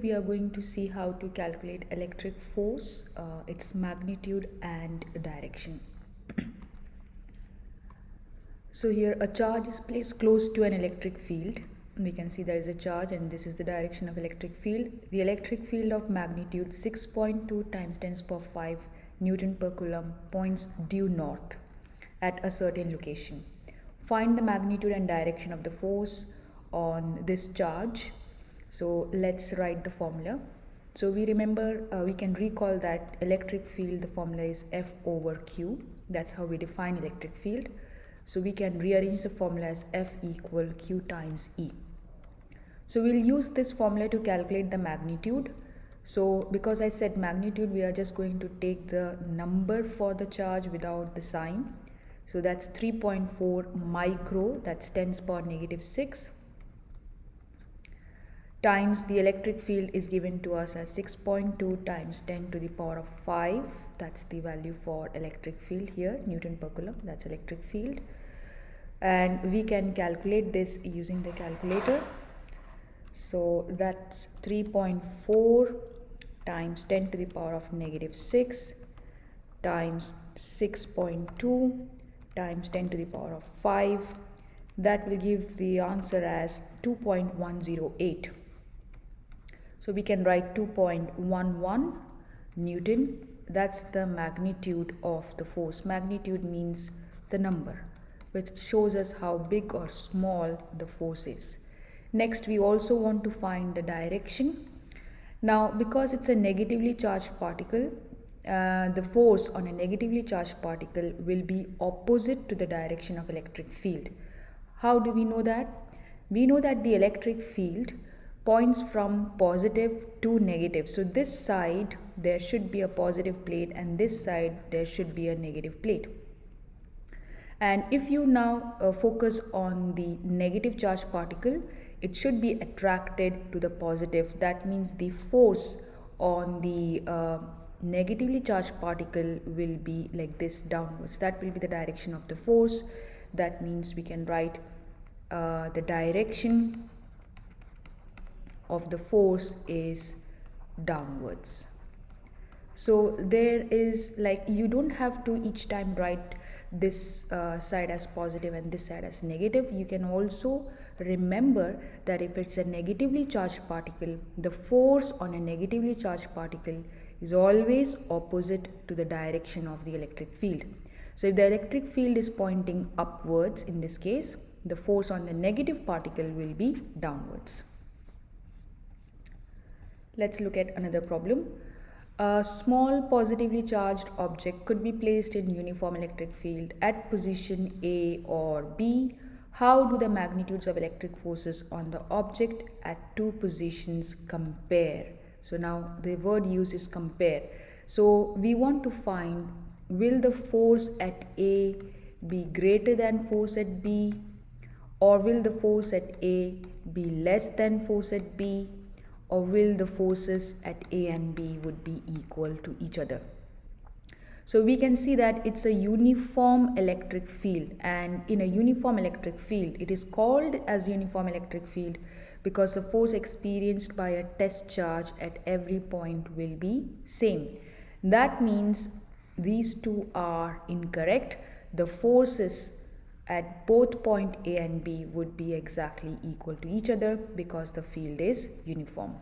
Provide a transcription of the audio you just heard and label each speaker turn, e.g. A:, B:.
A: we are going to see how to calculate electric force, its magnitude and direction. So here a charge is placed close to an electric field. We can see there is a charge and this is the direction of electric field. The electric field of magnitude 6.2 times 10 to the power 5 Newton per Coulomb points due north at a certain location. Find the magnitude and direction of the force on this charge. So let's write the formula. So we can recall that electric field, the formula is F over Q. That's how we define electric field. So we can rearrange the formula as F equal Q times E. So we'll use this formula to calculate the magnitude. So because I said magnitude, we are just going to take the number for the charge without the sign. So that's 3.4 micro, that's 10 to the power negative 6, times the electric field is given to us as 6.2 times 10 to the power of 5. That's the value for electric field here, Newton per Coulomb, that's electric field. And we can calculate this using the calculator. So that's 3.4 times 10 to the power of negative 6 times 6.2 times 10 to the power of 5. That will give the answer as 2.108. So we can write 2.11 Newton. That's the magnitude of the force. Magnitude means the number, which shows us how big or small the force is. Next, we also want to find the direction. Now, because it's a negatively charged particle, the force on a negatively charged particle will be opposite to the direction of electric field. How do we know that? We know that the electric field points from positive to negative. So this side there should be a positive plate and this side there should be a negative plate. And if you now focus on the negative charge particle, it should be attracted to the positive. That means the force on the negatively charged particle will be like this, downwards. That will be the direction of the force. That means we can write the direction of the force is downwards. So there is, like, you don't have to each time write this side as positive and this side as negative. You can also remember that if it's a negatively charged particle, the force on a negatively charged particle is always opposite to the direction of the electric field. So if the electric field is pointing upwards, in this case, the force on the negative particle will be downwards. Let's look at another problem. A small positively charged object could be placed in uniform electric field at position A or B. How do the magnitudes of electric forces on the object at two positions compare? So now the word used is compare. So we want to find, will the force at A be greater than force at B, or will the force at A be less than force at B, or will the forces at A and B would be equal to each other? So we can see that it's a uniform electric field, and in a uniform electric field, it is called as uniform electric field because the force experienced by a test charge at every point will be same. That means these two are incorrect. The forces at both point A and B would be exactly equal to each other because the field is uniform.